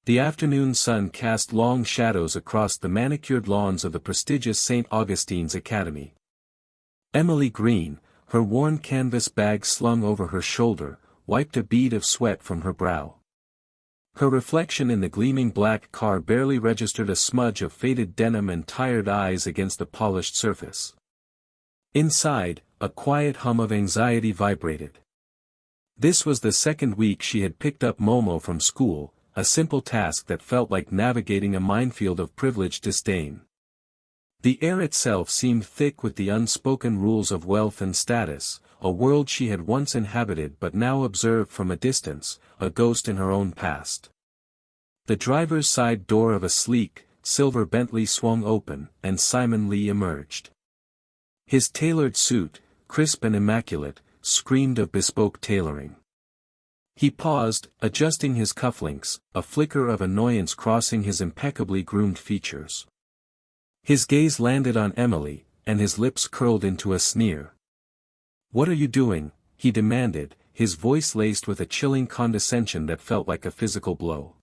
The afternoon sun cast long shadows across the manicured lawns of the prestigious St. Augustine's Academy. Emily Green, her worn canvas bag slung over her shoulder, wiped a bead of sweat from her brow. Her reflection in the gleaming black car barely registered a smudge of faded denim and tired eyes against the polished surface. Inside, a quiet hum of anxiety vibrated. This was the second week she had picked up Momo from school, a simple task that felt like navigating a minefield of privileged disdain. The air itself seemed thick with the unspoken rules of wealth and status, a world she had once inhabited but now observed from a distance, a ghost in her own past. The driver's side door of a sleek, silver Bentley swung open, and Simon Lee emerged. His tailored suit, crisp and immaculate, screamed of bespoke tailoring. He paused, adjusting his cufflinks, a flicker of annoyance crossing his impeccably groomed features. His gaze landed on Emily, and his lips curled into a sneer. "What are you doing?" he demanded, his voice laced with a chilling condescension that felt like a physical blow.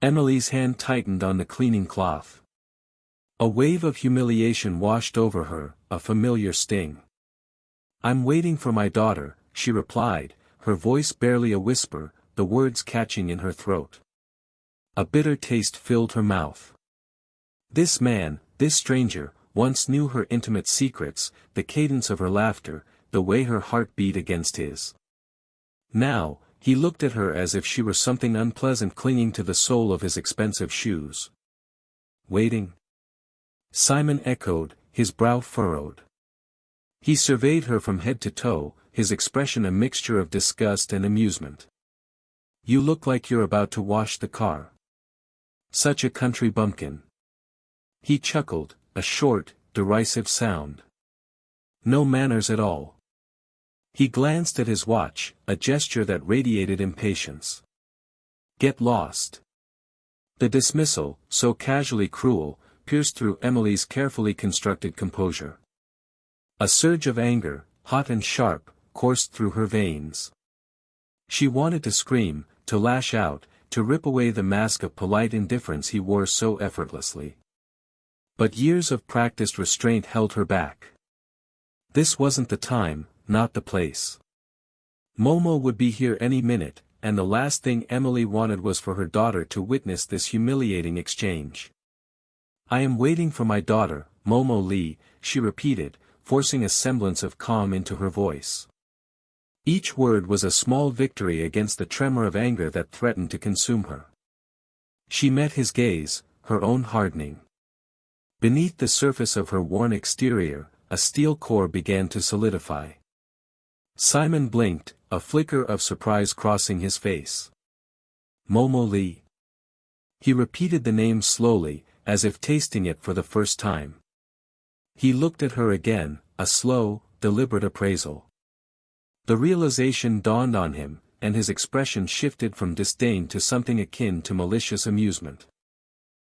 Emily's hand tightened on the cleaning cloth. A wave of humiliation washed over her, a familiar sting. "I'm waiting for my daughter," she replied, her voice barely a whisper, the words catching in her throat. A bitter taste filled her mouth. This man, this stranger, once knew her intimate secrets, the cadence of her laughter, the way her heart beat against his. Now, he looked at her as if she were something unpleasant clinging to the sole of his expensive shoes. "Waiting?" Simon echoed, his brow furrowed. He surveyed her from head to toe, his expression a mixture of disgust and amusement. "You look like you're about to wash the car. Such a country bumpkin." He chuckled, a short, derisive sound. "No manners at all." He glanced at his watch, a gesture that radiated impatience. "Get lost." The dismissal, so casually cruel, pierced through Emily's carefully constructed composure. A surge of anger, hot and sharp, coursed through her veins. She wanted to scream, to lash out, to rip away the mask of polite indifference he wore so effortlessly. But years of practiced restraint held her back. This wasn't the time, not the place. Momo would be here any minute, and the last thing Emily wanted was for her daughter to witness this humiliating exchange. "I am waiting for my daughter, Momo Lee," she repeated, forcing a semblance of calm into her voice. Each word was a small victory against the tremor of anger that threatened to consume her. She met his gaze, her own hardening. Beneath the surface of her worn exterior, a steel core began to solidify. Simon blinked, a flicker of surprise crossing his face. "Momo Lee." He repeated the name slowly, as if tasting it for the first time. He looked at her again, a slow, deliberate appraisal. The realization dawned on him, and his expression shifted from disdain to something akin to malicious amusement.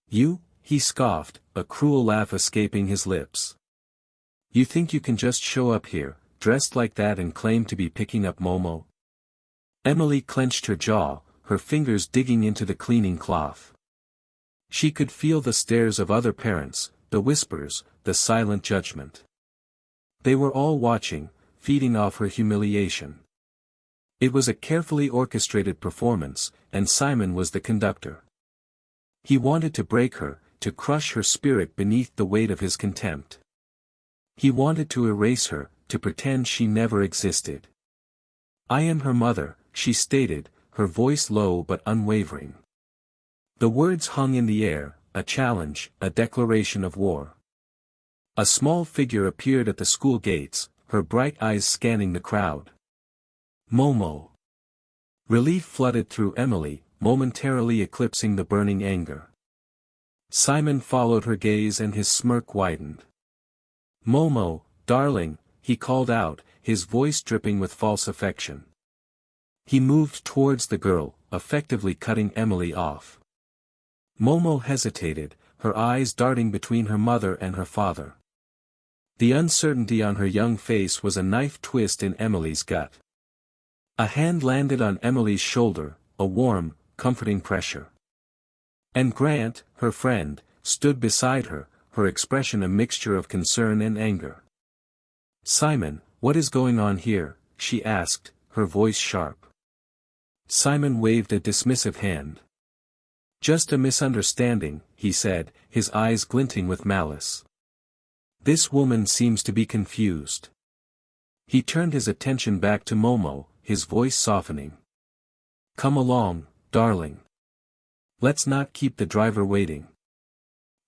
"You?" he scoffed, a cruel laugh escaping his lips. "You think you can just show up here, dressed like that and claim to be picking up Momo?" Emily clenched her jaw, her fingers digging into the cleaning cloth. She could feel the stares of other parents, the whispers, the silent judgment. They were all watching, feeding off her humiliation. It was a carefully orchestrated performance, and Simon was the conductor. He wanted to break her, to crush her spirit beneath the weight of his contempt. He wanted to erase her, to pretend she never existed. "I am her mother," she stated, her voice low but unwavering. The words hung in the air, a challenge, a declaration of war. A small figure appeared at the school gates, her bright eyes scanning the crowd. "Momo." Relief flooded through Emily, momentarily eclipsing the burning anger. Simon followed her gaze and his smirk widened. "Momo, darling," he called out, his voice dripping with false affection. He moved towards the girl, effectively cutting Emily off. Momo hesitated, her eyes darting between her mother and her father. The uncertainty on her young face was a knife twist in Emily's gut. A hand landed on Emily's shoulder, a warm, comforting pressure. And Grant, her friend, stood beside her, her expression a mixture of concern and anger. "Simon, what is going on here?" she asked, her voice sharp. Simon waved a dismissive hand. "Just a misunderstanding," he said, his eyes glinting with malice. "This woman seems to be confused." He turned his attention back to Momo, his voice softening. "Come along, darling. Let's not keep the driver waiting."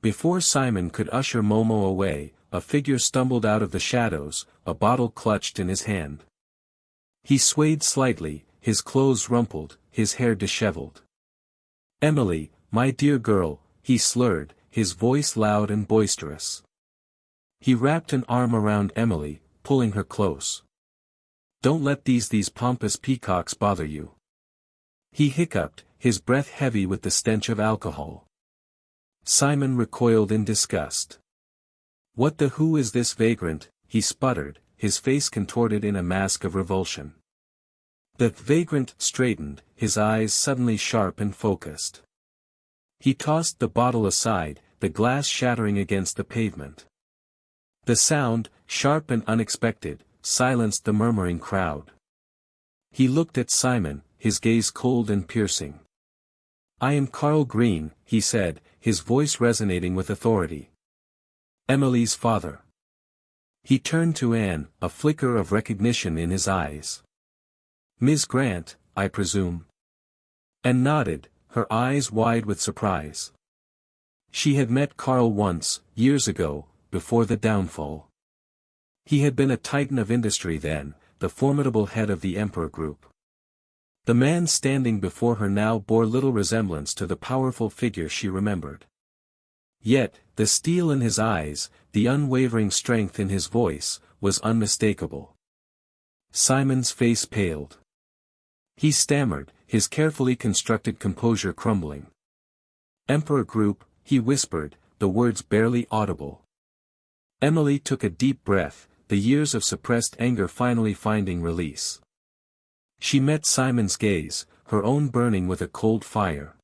Before Simon could usher Momo away, a figure stumbled out of the shadows, a bottle clutched in his hand. He swayed slightly, his clothes rumpled, his hair disheveled. "Emily, my dear girl," he slurred, his voice loud and boisterous. He wrapped an arm around Emily, pulling her close. "Don't let these pompous peacocks bother you." He hiccuped, his breath heavy with the stench of alcohol. Simon recoiled in disgust. "What the who is this vagrant?" he sputtered, his face contorted in a mask of revulsion. The vagrant straightened, his eyes suddenly sharp and focused. He tossed the bottle aside, the glass shattering against the pavement. The sound, sharp and unexpected, silenced the murmuring crowd. He looked at Simon, his gaze cold and piercing. "I am Carl Green," he said, his voice resonating with authority. "Emily's father." He turned to Anne, a flicker of recognition in his eyes. "Miss Grant, I presume?" Anne nodded, her eyes wide with surprise. She had met Carl once, years ago, before the downfall. He had been a titan of industry then, the formidable head of the Emperor Group. The man standing before her now bore little resemblance to the powerful figure she remembered. Yet, the steel in his eyes, the unwavering strength in his voice, was unmistakable. Simon's face paled. He stammered, his carefully constructed composure crumbling. "Emperor Group," he whispered, the words barely audible. Emily took a deep breath, the years of suppressed anger finally finding release. She met Simon's gaze, her own burning with a cold fire.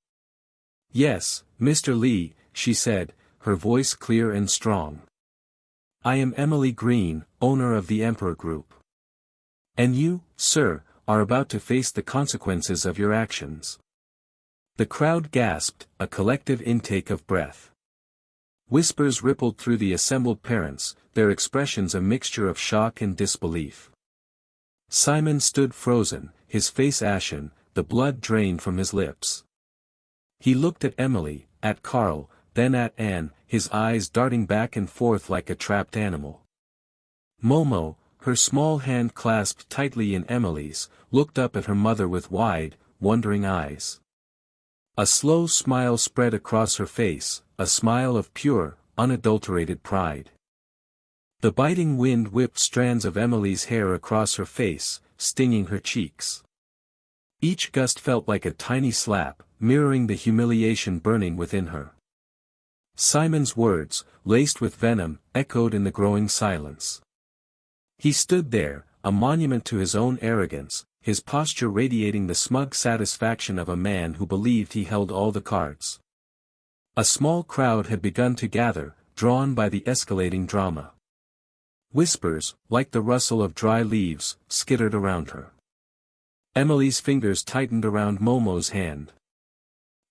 "Yes, Mr. Lee," she said, her voice clear and strong. "I am Emily Green, owner of the Emperor Group. And you, sir, are about to face the consequences of your actions." The crowd gasped, a collective intake of breath. Whispers rippled through the assembled parents, their expressions a mixture of shock and disbelief. Simon stood frozen, his face ashen, the blood drained from his lips. He looked at Emily, at Carl, then at Anne, his eyes darting back and forth like a trapped animal. Momo, her small hand clasped tightly in Emily's, looked up at her mother with wide, wondering eyes. A slow smile spread across her face, a smile of pure, unadulterated pride. The biting wind whipped strands of Emily's hair across her face, stinging her cheeks. Each gust felt like a tiny slap, mirroring the humiliation burning within her. Simon's words, laced with venom, echoed in the growing silence. He stood there, a monument to his own arrogance, his posture radiating the smug satisfaction of a man who believed he held all the cards. A small crowd had begun to gather, drawn by the escalating drama. Whispers, like the rustle of dry leaves, skittered around her. Emily's fingers tightened around Momo's hand.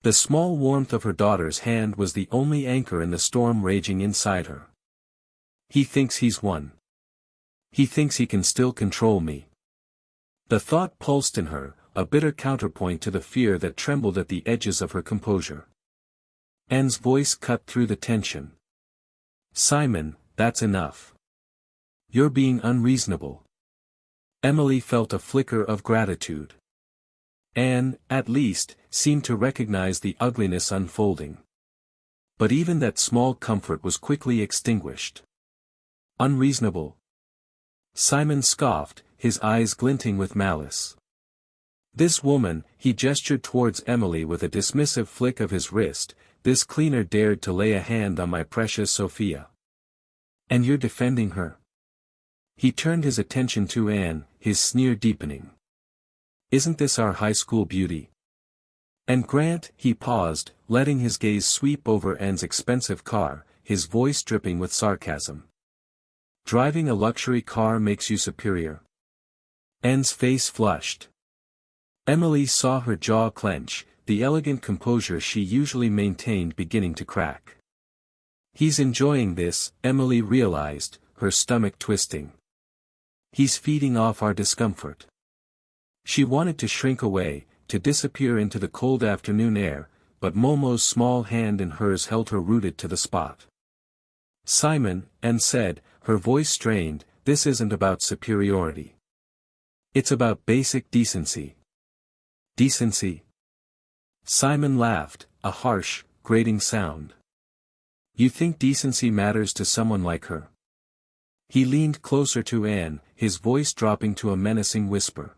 The small warmth of her daughter's hand was the only anchor in the storm raging inside her. "He thinks he's won. He thinks he can still control me." The thought pulsed in her, a bitter counterpoint to the fear that trembled at the edges of her composure. Anne's voice cut through the tension. "Simon, that's enough. You're being unreasonable." Emily felt a flicker of gratitude. Anne, at least, seemed to recognize the ugliness unfolding. But even that small comfort was quickly extinguished. "Unreasonable?" Simon scoffed, his eyes glinting with malice. "This woman," he gestured towards Emily with a dismissive flick of his wrist, "this cleaner dared to lay a hand on my precious Sophia. And you're defending her?" He turned his attention to Anne, his sneer deepening. "Isn't this our high school beauty?" And Grant, he paused, letting his gaze sweep over Anne's expensive car, his voice dripping with sarcasm. Driving a luxury car makes you superior. Anne's face flushed. Emily saw her jaw clench, the elegant composure she usually maintained beginning to crack. He's enjoying this, Emily realized, her stomach twisting. He's feeding off our discomfort. She wanted to shrink away, to disappear into the cold afternoon air, but Momo's small hand in hers held her rooted to the spot. Simon, Anne said, her voice strained, this isn't about superiority. It's about basic decency. Decency? Simon laughed, a harsh, grating sound. You think decency matters to someone like her? He leaned closer to Anne, his voice dropping to a menacing whisper.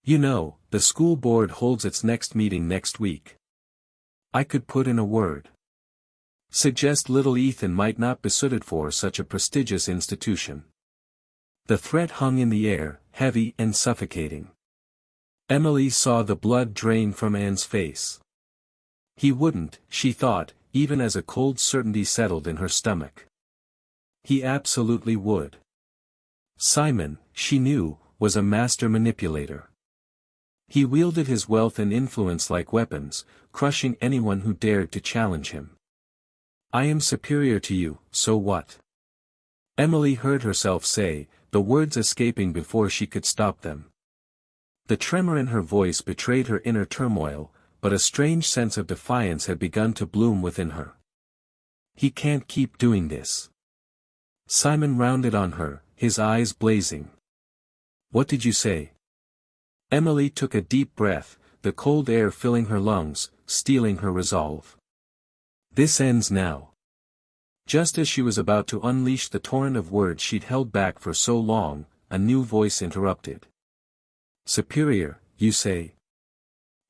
You know, the school board holds its next meeting next week. I could put in a word. Suggest little Ethan might not be suited for such a prestigious institution. The threat hung in the air, heavy and suffocating. Emily saw the blood drain from Anne's face. He wouldn't, she thought, even as a cold certainty settled in her stomach. He absolutely would. Simon, she knew, was a master manipulator. He wielded his wealth and influence like weapons, crushing anyone who dared to challenge him. I am superior to you, so what? Emily heard herself say, the words escaping before she could stop them. The tremor in her voice betrayed her inner turmoil, but a strange sense of defiance had begun to bloom within her. He can't keep doing this. Simon rounded on her, his eyes blazing. What did you say? Emily took a deep breath, the cold air filling her lungs, stealing her resolve. This ends now. Just as she was about to unleash the torrent of words she'd held back for so long, a new voice interrupted. Superior, you say?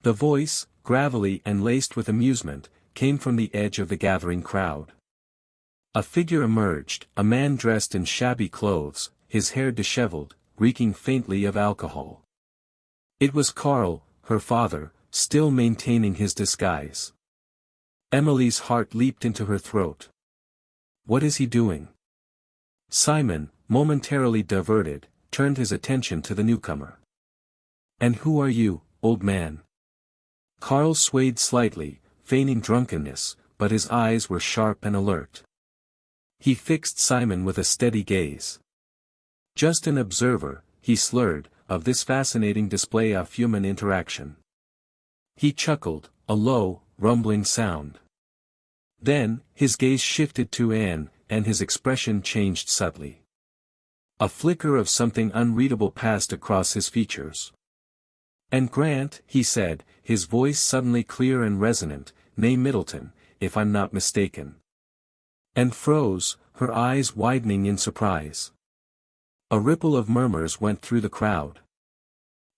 The voice, gravelly and laced with amusement, came from the edge of the gathering crowd. A figure emerged, a man dressed in shabby clothes, his hair disheveled, reeking faintly of alcohol. It was Carl, her father, still maintaining his disguise. Emily's heart leaped into her throat. What is he doing? Simon, momentarily diverted, turned his attention to the newcomer. And who are you, old man? Carl swayed slightly, feigning drunkenness, but his eyes were sharp and alert. He fixed Simon with a steady gaze. Just an observer, he slurred, of this fascinating display of human interaction. He chuckled, a low, rumbling sound. Then, his gaze shifted to Anne, and his expression changed subtly. A flicker of something unreadable passed across his features. And Grant, he said, his voice suddenly clear and resonant, "Nay Middleton, if I'm not mistaken." And froze, her eyes widening in surprise. A ripple of murmurs went through the crowd.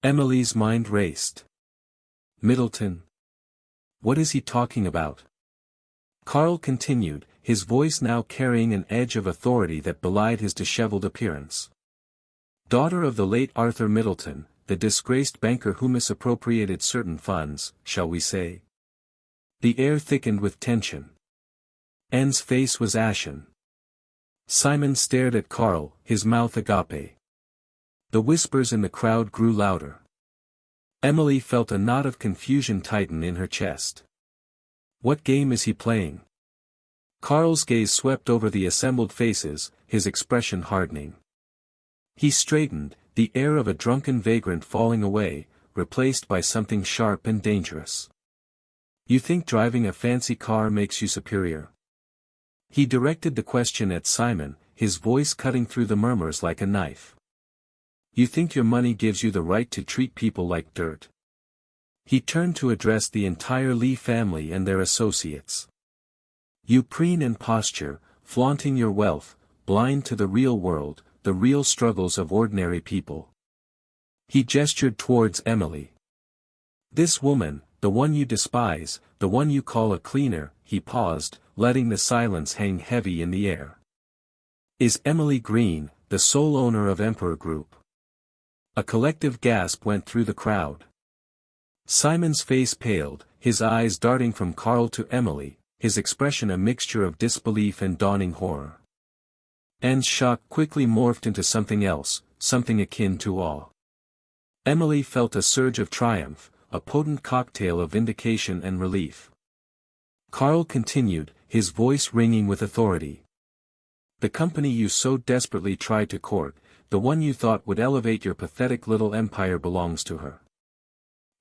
Emily's mind raced. Middleton? What is he talking about? Carl continued, his voice now carrying an edge of authority that belied his disheveled appearance. Daughter of the late Arthur Middleton, the disgraced banker who misappropriated certain funds, shall we say? The air thickened with tension. Anne's face was ashen. Simon stared at Carl, his mouth agape. The whispers in the crowd grew louder. Emily felt a knot of confusion tighten in her chest. What game is he playing? Carl's gaze swept over the assembled faces, his expression hardening. He straightened, the air of a drunken vagrant falling away, replaced by something sharp and dangerous. You think driving a fancy car makes you superior? He directed the question at Simon, his voice cutting through the murmurs like a knife. You think your money gives you the right to treat people like dirt? He turned to address the entire Lee family and their associates. You preen and posture, flaunting your wealth, blind to the real world, the real struggles of ordinary people. He gestured towards Emily. This woman, the one you despise, the one you call a cleaner, he paused, letting the silence hang heavy in the air. Is Emily Green, the sole owner of Emperor Group? A collective gasp went through the crowd. Simon's face paled, his eyes darting from Carl to Emily, his expression a mixture of disbelief and dawning horror. Anne's shock quickly morphed into something else, something akin to awe. Emily felt a surge of triumph, a potent cocktail of vindication and relief. Carl continued, his voice ringing with authority. The company you so desperately tried to court, the one you thought would elevate your pathetic little empire belongs to her.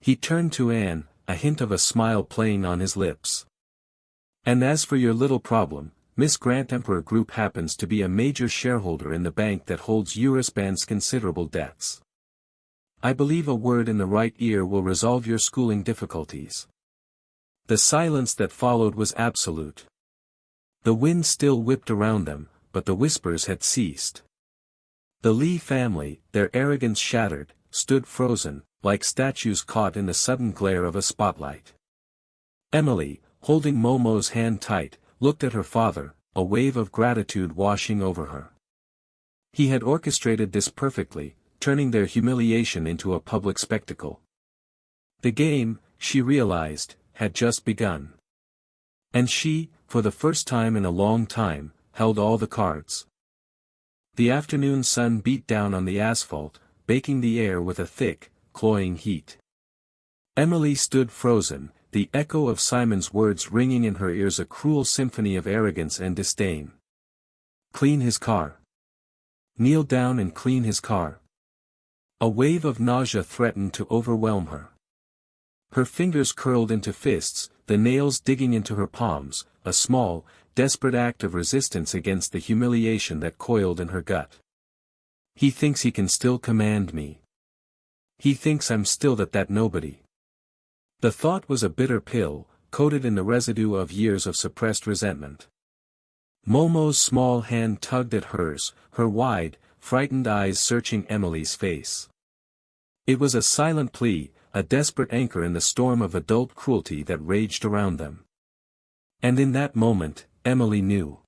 He turned to Anne, a hint of a smile playing on his lips. And as for your little problem, Miss Grant Emperor Group happens to be a major shareholder in the bank that holds Eurospan's considerable debts. I believe a word in the right ear will resolve your schooling difficulties. The silence that followed was absolute. The wind still whipped around them, but the whispers had ceased. The Lee family, their arrogance shattered, stood frozen, like statues caught in the sudden glare of a spotlight. Emily, holding Momo's hand tight, looked at her father, a wave of gratitude washing over her. He had orchestrated this perfectly, turning their humiliation into a public spectacle. The game, she realized, had just begun. And she, for the first time in a long time, held all the cards. The afternoon sun beat down on the asphalt, baking the air with a thick, cloying heat. Emily stood frozen, the echo of Simon's words ringing in her ears, a cruel symphony of arrogance and disdain. Clean his car. Kneel down and clean his car. A wave of nausea threatened to overwhelm her. Her fingers curled into fists, the nails digging into her palms, a small, desperate act of resistance against the humiliation that coiled in her gut. He thinks he can still command me. He thinks I'm still that nobody. The thought was a bitter pill, coated in the residue of years of suppressed resentment. Momo's small hand tugged at hers, her wide, frightened eyes searching Emily's face. It was a silent plea, a desperate anchor in the storm of adult cruelty that raged around them. And in that moment, Emily knew.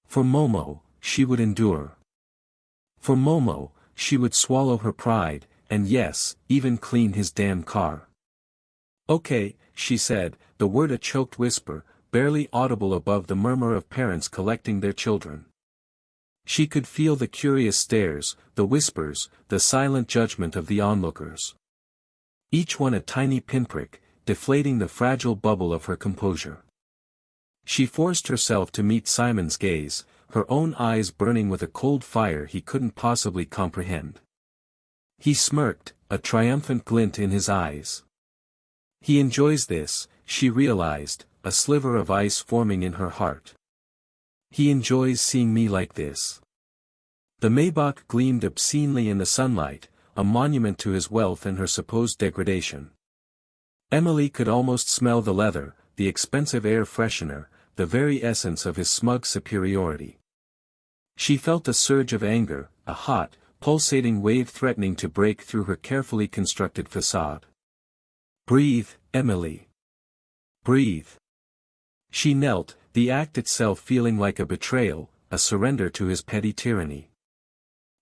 For Momo, she would endure. For Momo, she would swallow her pride, and yes, even clean his damn car. Okay, she said, the word a choked whisper, barely audible above the murmur of parents collecting their children. She could feel the curious stares, the whispers, the silent judgment of the onlookers. Each one a tiny pinprick, deflating the fragile bubble of her composure. She forced herself to meet Simon's gaze, her own eyes burning with a cold fire he couldn't possibly comprehend. He smirked, a triumphant glint in his eyes. He enjoys this, she realized, a sliver of ice forming in her heart. He enjoys seeing me like this. The Maybach gleamed obscenely in the sunlight, a monument to his wealth and her supposed degradation. Emily could almost smell the leather, the expensive air freshener, the very essence of his smug superiority. She felt a surge of anger, a hot, pulsating wave threatening to break through her carefully constructed facade. Breathe, Emily. Breathe. She knelt, the act itself feeling like a betrayal, a surrender to his petty tyranny.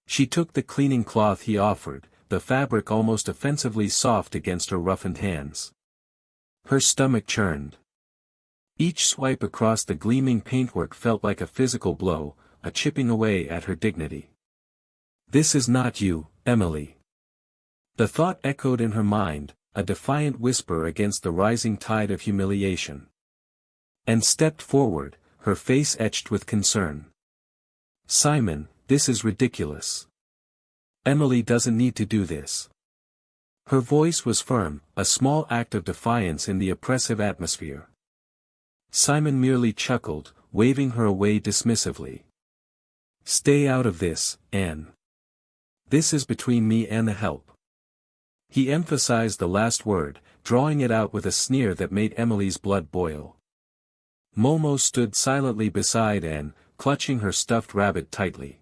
She took the cleaning cloth he offered, the fabric almost offensively soft against her roughened hands. Her stomach churned. Each swipe across the gleaming paintwork felt like a physical blow, a chipping away at her dignity. This is not you, Emily. The thought echoed in her mind, a defiant whisper against the rising tide of humiliation. And stepped forward, her face etched with concern. Simon, this is ridiculous. Emily doesn't need to do this. Her voice was firm, a small act of defiance in the oppressive atmosphere. Simon merely chuckled, waving her away dismissively. Stay out of this, Anne. This is between me and the help. He emphasized the last word, drawing it out with a sneer that made Emily's blood boil. Momo stood silently beside Anne, clutching her stuffed rabbit tightly.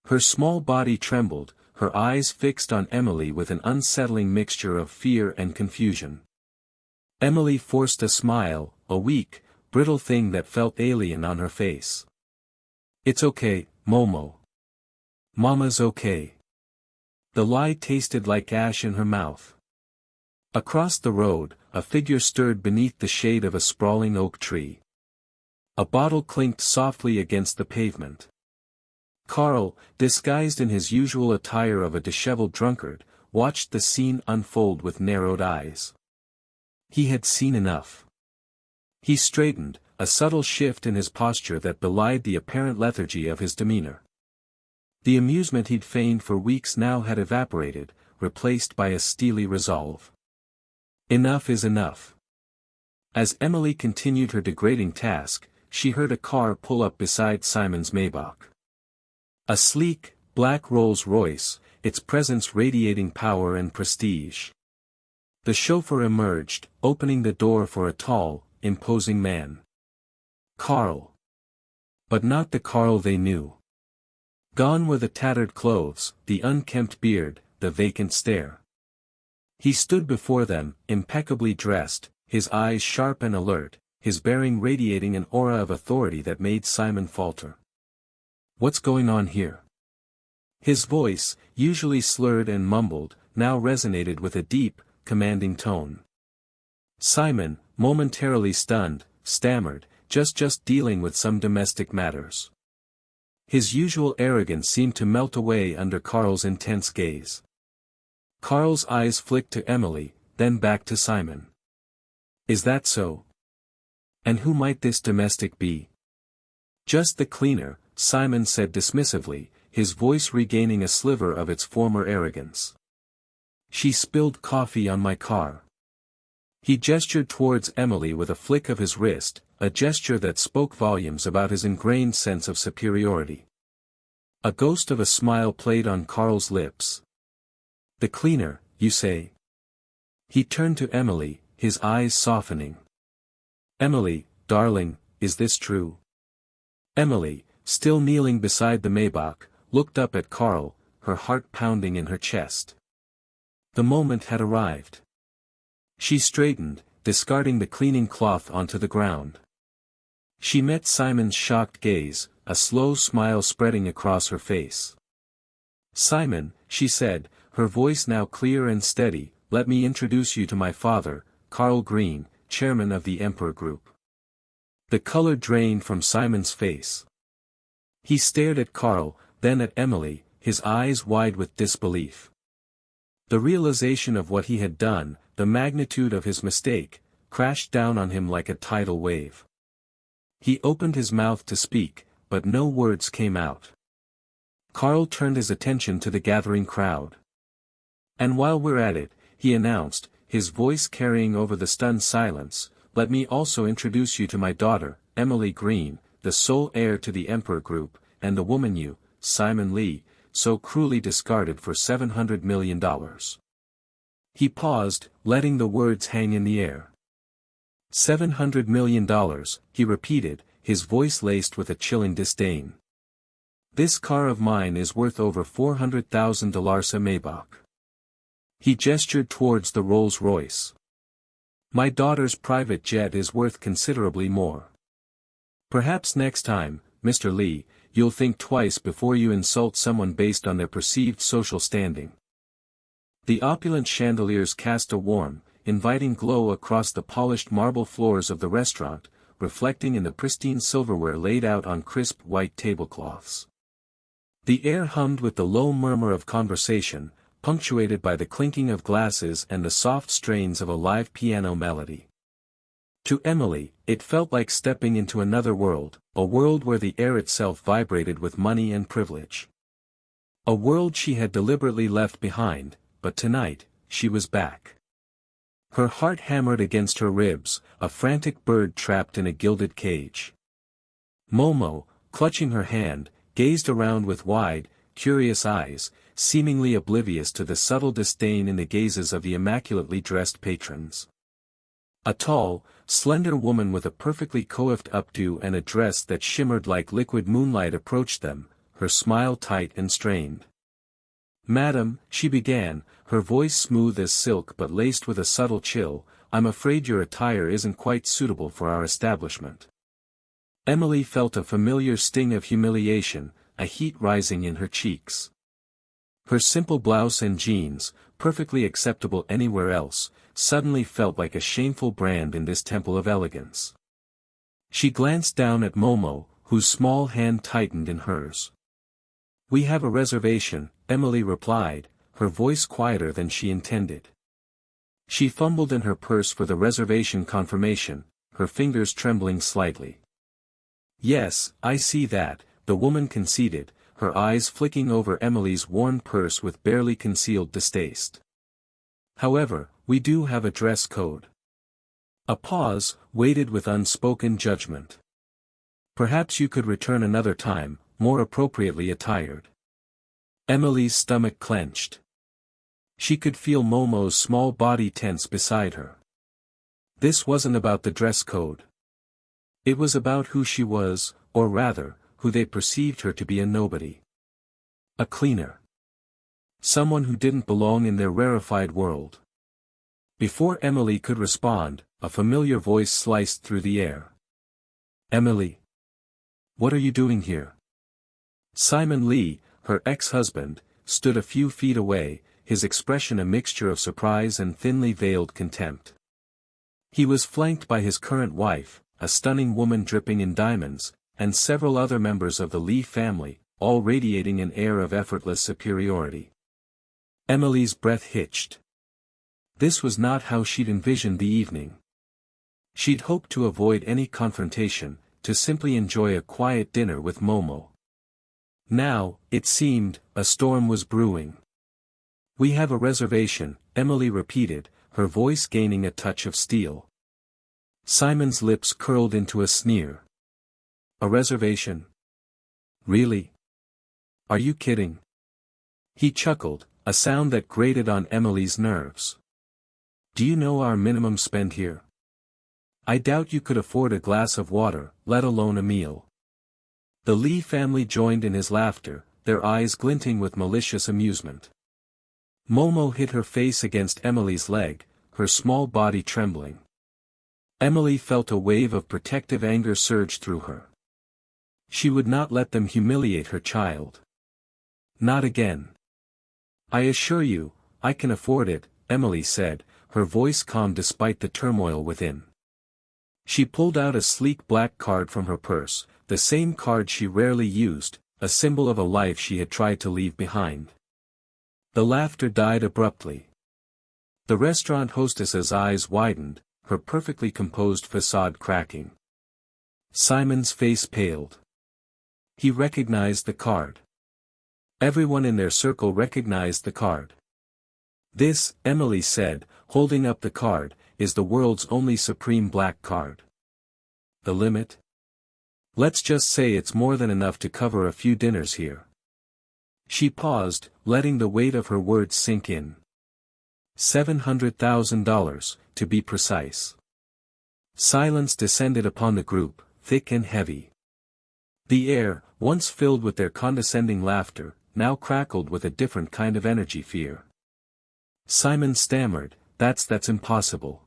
Her small body trembled, her eyes fixed on Emily with an unsettling mixture of fear and confusion. Emily forced a smile, a weak, brittle thing that felt alien on her face. It's okay, Momo. Mama's okay. The lie tasted like ash in her mouth. Across the road, a figure stirred beneath the shade of a sprawling oak tree. A bottle clinked softly against the pavement. Carl, disguised in his usual attire of a disheveled drunkard, watched the scene unfold with narrowed eyes. He had seen enough. He straightened, a subtle shift in his posture that belied the apparent lethargy of his demeanor. The amusement he'd feigned for weeks now had evaporated, replaced by a steely resolve. Enough is enough. As Emily continued her degrading task, she heard a car pull up beside Simon's Maybach. A sleek, black Rolls-Royce, its presence radiating power and prestige. The chauffeur emerged, opening the door for a tall, imposing man. Carl. But not the Carl they knew. Gone were the tattered clothes, the unkempt beard, the vacant stare. He stood before them, impeccably dressed, his eyes sharp and alert, his bearing radiating an aura of authority that made Simon falter. "What's going on here?" His voice, usually slurred and mumbled, now resonated with a deep, commanding tone. Simon, momentarily stunned, stammered, just dealing with some domestic matters. His usual arrogance seemed to melt away under Carl's intense gaze. Carl's eyes flicked to Emily, then back to Simon. "Is that so? And who might this domestic be?" "Just the cleaner," Simon said dismissively, his voice regaining a sliver of its former arrogance. "She spilled coffee on my car." He gestured towards Emily with a flick of his wrist, a gesture that spoke volumes about his ingrained sense of superiority. A ghost of a smile played on Carl's lips. "The cleaner, you say?" He turned to Emily, his eyes softening. "Emily, darling, is this true?" Emily, still kneeling beside the Maybach, looked up at Carl, her heart pounding in her chest. The moment had arrived. She straightened, discarding the cleaning cloth onto the ground. She met Simon's shocked gaze, a slow smile spreading across her face. "Simon," she said, her voice now clear and steady, "let me introduce you to my father, Carl Green, chairman of the Emperor Group." The color drained from Simon's face. He stared at Carl, then at Emily, his eyes wide with disbelief. The realization of what he had done, the magnitude of his mistake, crashed down on him like a tidal wave. He opened his mouth to speak, but no words came out. Carl turned his attention to the gathering crowd. "And while we're at it," he announced, his voice carrying over the stunned silence, "let me also introduce you to my daughter, Emily Green, the sole heir to the Emperor Group, and the woman you, Simon Lee, so cruelly discarded for $700 million. He paused, letting the words hang in the air. $700 million, he repeated, his voice laced with a chilling disdain. "This car of mine is worth over $400,000 a Maybach." He gestured towards the Rolls-Royce. "My daughter's private jet is worth considerably more. Perhaps next time, Mr. Lee, you'll think twice before you insult someone based on their perceived social standing." The opulent chandeliers cast a warm, inviting glow across the polished marble floors of the restaurant, reflecting in the pristine silverware laid out on crisp white tablecloths. The air hummed with the low murmur of conversation, punctuated by the clinking of glasses and the soft strains of a live piano melody. To Emily, it felt like stepping into another world, a world where the air itself vibrated with money and privilege. A world she had deliberately left behind, but tonight, she was back. Her heart hammered against her ribs, a frantic bird trapped in a gilded cage. Momo, clutching her hand, gazed around with wide, curious eyes, seemingly oblivious to the subtle disdain in the gazes of the immaculately dressed patrons. A tall, slender woman with a perfectly coiffed updo and a dress that shimmered like liquid moonlight approached them, her smile tight and strained. "Madam," she began, her voice smooth as silk but laced with a subtle chill, "I'm afraid your attire isn't quite suitable for our establishment." Emily felt a familiar sting of humiliation, a heat rising in her cheeks. Her simple blouse and jeans, perfectly acceptable anywhere else, suddenly felt like a shameful brand in this temple of elegance. She glanced down at Momo, whose small hand tightened in hers. "We have a reservation," Emily replied, her voice quieter than she intended. She fumbled in her purse for the reservation confirmation, her fingers trembling slightly. "Yes, I see that," the woman conceded, her eyes flicking over Emily's worn purse with barely concealed distaste. "However, we do have a dress code." A pause, weighted with unspoken judgment. "Perhaps you could return another time, more appropriately attired." Emily's stomach clenched. She could feel Momo's small body tense beside her. This wasn't about the dress code. It was about who she was, or rather, who they perceived her to be: a nobody. A cleaner. Someone who didn't belong in their rarefied world. Before Emily could respond, a familiar voice sliced through the air. "Emily? What are you doing here?" Simon Lee, her ex-husband, stood a few feet away, his expression a mixture of surprise and thinly veiled contempt. He was flanked by his current wife, a stunning woman dripping in diamonds, and several other members of the Lee family, all radiating an air of effortless superiority. Emily's breath hitched. This was not how she'd envisioned the evening. She'd hoped to avoid any confrontation, to simply enjoy a quiet dinner with Momo. Now, it seemed, a storm was brewing. "We have a reservation," Emily repeated, her voice gaining a touch of steel. Simon's lips curled into a sneer. "A reservation? Really? Are you kidding?" He chuckled, a sound that grated on Emily's nerves. "Do you know our minimum spend here? I doubt you could afford a glass of water, let alone a meal." The Lee family joined in his laughter, their eyes glinting with malicious amusement. Momo hit her face against Emily's leg, her small body trembling. Emily felt a wave of protective anger surge through her. She would not let them humiliate her child. Not again. "I assure you, I can afford it," Emily said, her voice calm despite the turmoil within. She pulled out a sleek black card from her purse, the same card she rarely used, a symbol of a life she had tried to leave behind. The laughter died abruptly. The restaurant hostess's eyes widened, her perfectly composed facade cracking. Simon's face paled. He recognized the card. Everyone in their circle recognized the card. "This," Emily said, holding up the card, "is the world's only supreme black card." "The limit?" "Let's just say it's more than enough to cover a few dinners here." She paused, letting the weight of her words sink in. $700,000, to be precise. Silence descended upon the group, thick and heavy. The air, once filled with their condescending laughter, now crackled with a different kind of energy: fear. Simon stammered, That's impossible."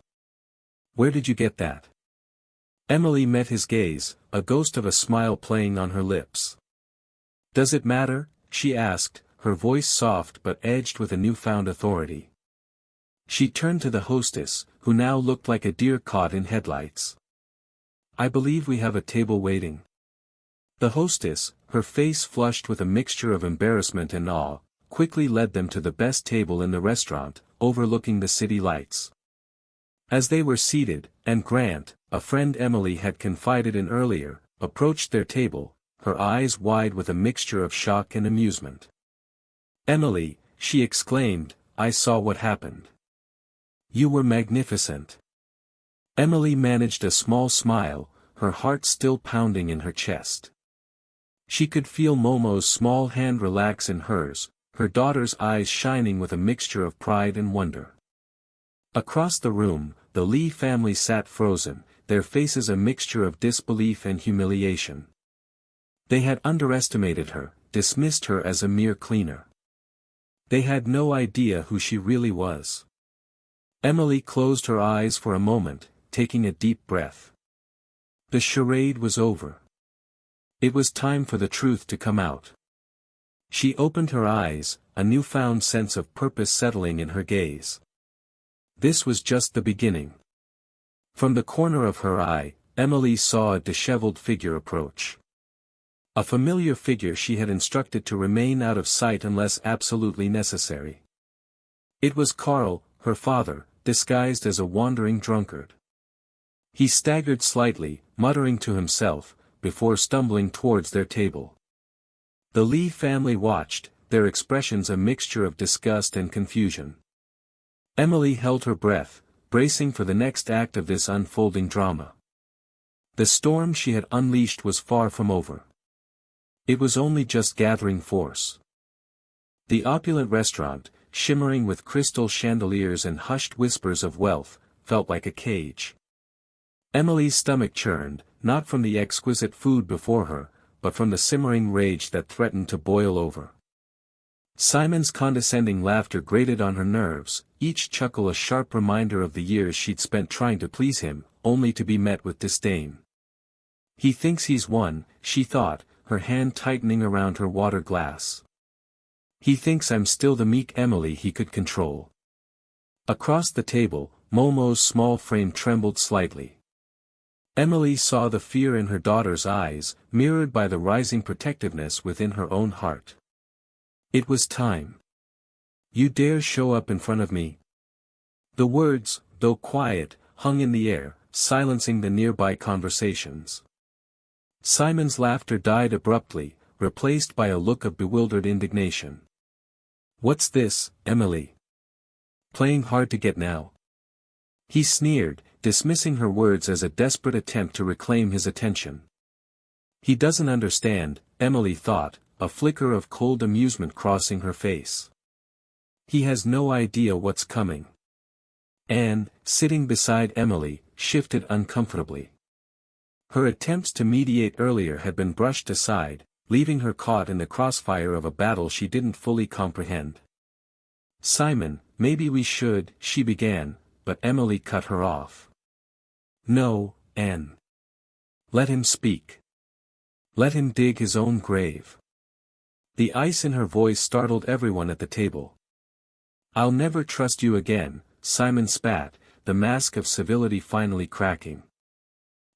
"Where did you get that?" Emily met his gaze, a ghost of a smile playing on her lips. "Does it matter?" she asked, her voice soft but edged with a newfound authority. She turned to the hostess, who now looked like a deer caught in headlights. "I believe we have a table waiting." The hostess, her face flushed with a mixture of embarrassment and awe, quickly led them to the best table in the restaurant, overlooking the city lights. As they were seated, and Grant, a friend Emily had confided in earlier, approached their table, her eyes wide with a mixture of shock and amusement. "Emily," she exclaimed, "I saw what happened. You were magnificent." Emily managed a small smile, her heart still pounding in her chest. She could feel Momo's small hand relax in hers, her daughter's eyes shining with a mixture of pride and wonder. Across the room, the Lee family sat frozen, their faces a mixture of disbelief and humiliation. They had underestimated her, dismissed her as a mere cleaner. They had no idea who she really was. Emily closed her eyes for a moment, taking a deep breath. The charade was over. It was time for the truth to come out. She opened her eyes, a newfound sense of purpose settling in her gaze. This was just the beginning. From the corner of her eye, Emily saw a disheveled figure approach. A familiar figure she had instructed to remain out of sight unless absolutely necessary. It was Carl, her father, disguised as a wandering drunkard. He staggered slightly, muttering to himself, before stumbling towards their table. The Lee family watched, their expressions a mixture of disgust and confusion. Emily held her breath, bracing for the next act of this unfolding drama. The storm she had unleashed was far from over. It was only just gathering force. The opulent restaurant, shimmering with crystal chandeliers and hushed whispers of wealth, felt like a cage. Emily's stomach churned, not from the exquisite food before her, but from the simmering rage that threatened to boil over. Simon's condescending laughter grated on her nerves, each chuckle a sharp reminder of the years she'd spent trying to please him, only to be met with disdain. He thinks he's won, she thought, her hand tightening around her water glass. He thinks I'm still the meek Emily he could control. Across the table, Momo's small frame trembled slightly. Emily saw the fear in her daughter's eyes, mirrored by the rising protectiveness within her own heart. It was time. You dare show up in front of me? The words, though quiet, hung in the air, silencing the nearby conversations. Simon's laughter died abruptly, replaced by a look of bewildered indignation. What's this, Emily? Playing hard to get now? He sneered, dismissing her words as a desperate attempt to reclaim his attention. He doesn't understand, Emily thought, a flicker of cold amusement crossing her face. He has no idea what's coming. Anne, sitting beside Emily, shifted uncomfortably. Her attempts to mediate earlier had been brushed aside, leaving her caught in the crossfire of a battle she didn't fully comprehend. Simon, maybe we should, she began, but Emily cut her off. No, Anne. Let him speak. Let him dig his own grave. The ice in her voice startled everyone at the table. I'll never trust you again, Simon spat, the mask of civility finally cracking.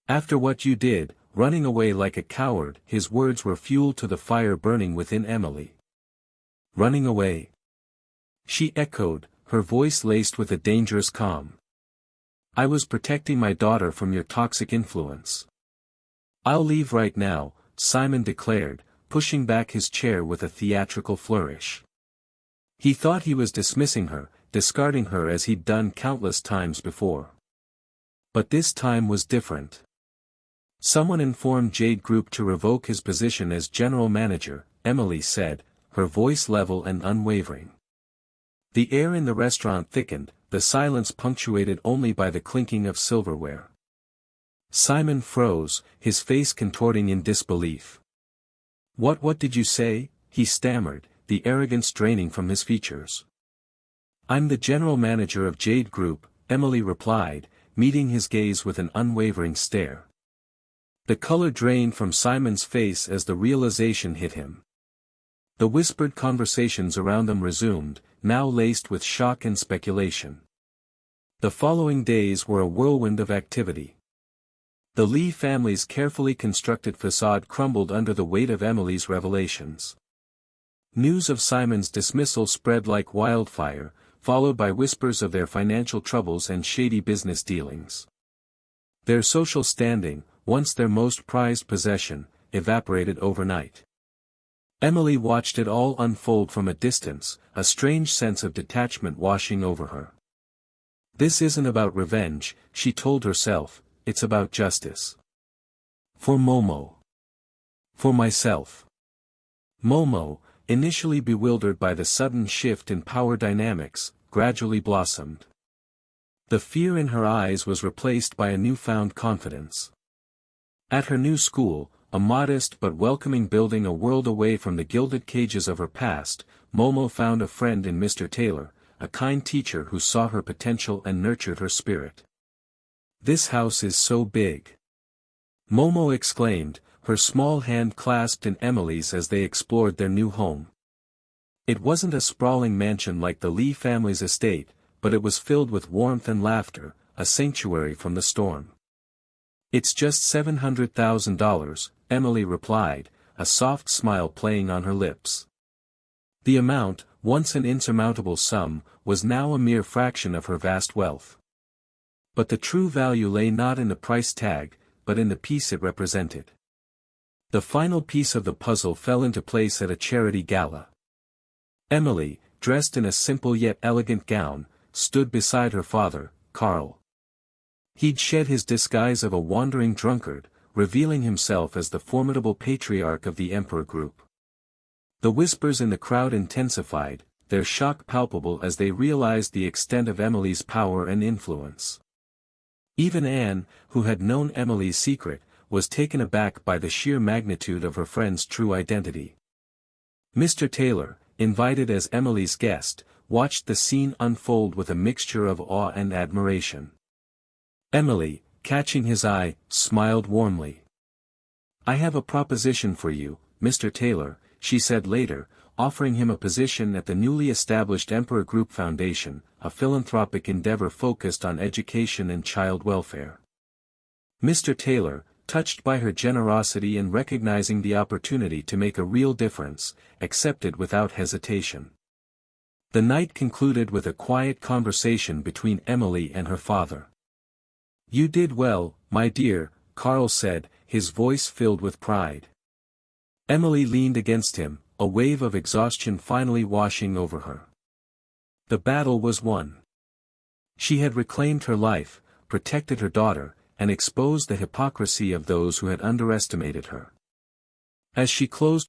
After what you did, running away like a coward, his words were fuel to the fire burning within Emily. Running away? She echoed, her voice laced with a dangerous calm. I was protecting my daughter from your toxic influence. I'll leave right now, Simon declared, pushing back his chair with a theatrical flourish. He thought he was dismissing her, discarding her as he'd done countless times before. But this time was different. Someone informed Jade Group to revoke his position as general manager, Emily said, her voice level and unwavering. The air in the restaurant thickened, the silence punctuated only by the clinking of silverware. Simon froze, his face contorting in disbelief. What did you say? He stammered, the arrogance draining from his features. I'm the general manager of Jade Group, Emily replied, meeting his gaze with an unwavering stare. The color drained from Simon's face as the realization hit him. The whispered conversations around them resumed, now laced with shock and speculation. The following days were a whirlwind of activity. The Lee family's carefully constructed facade crumbled under the weight of Emily's revelations. News of Simon's dismissal spread like wildfire, followed by whispers of their financial troubles and shady business dealings. Their social standing, once their most prized possession, evaporated overnight. Emily watched it all unfold from a distance, a strange sense of detachment washing over her. This isn't about revenge, she told herself, it's about justice. For Momo. For myself. Momo, initially bewildered by the sudden shift in power dynamics, gradually blossomed. The fear in her eyes was replaced by a newfound confidence. At her new school, a modest but welcoming building a world away from the gilded cages of her past, Momo found a friend in Mr. Taylor, a kind teacher who saw her potential and nurtured her spirit. This house is so big. Momo exclaimed, her small hand clasped in Emily's as they explored their new home. It wasn't a sprawling mansion like the Lee family's estate, but it was filled with warmth and laughter, a sanctuary from the storm. "It's just $700,000, Emily replied, a soft smile playing on her lips. The amount, once an insurmountable sum, was now a mere fraction of her vast wealth. But the true value lay not in the price tag, but in the piece it represented. The final piece of the puzzle fell into place at a charity gala. Emily, dressed in a simple yet elegant gown, stood beside her father, Karl. He'd shed his disguise of a wandering drunkard, revealing himself as the formidable patriarch of the Emperor Group. The whispers in the crowd intensified, their shock palpable as they realized the extent of Emily's power and influence. Even Anne, who had known Emily's secret, was taken aback by the sheer magnitude of her friend's true identity. Mr. Taylor, invited as Emily's guest, watched the scene unfold with a mixture of awe and admiration. Emily, catching his eye, smiled warmly. "I have a proposition for you, Mr. Taylor," she said later, offering him a position at the newly established Emperor Group Foundation, a philanthropic endeavor focused on education and child welfare. Mr. Taylor, touched by her generosity and recognizing the opportunity to make a real difference, accepted without hesitation. The night concluded with a quiet conversation between Emily and her father. "You did well, my dear," Karl said, his voice filled with pride. Emily leaned against him, a wave of exhaustion finally washing over her. The battle was won. She had reclaimed her life, protected her daughter, and exposed the hypocrisy of those who had underestimated her. As she closed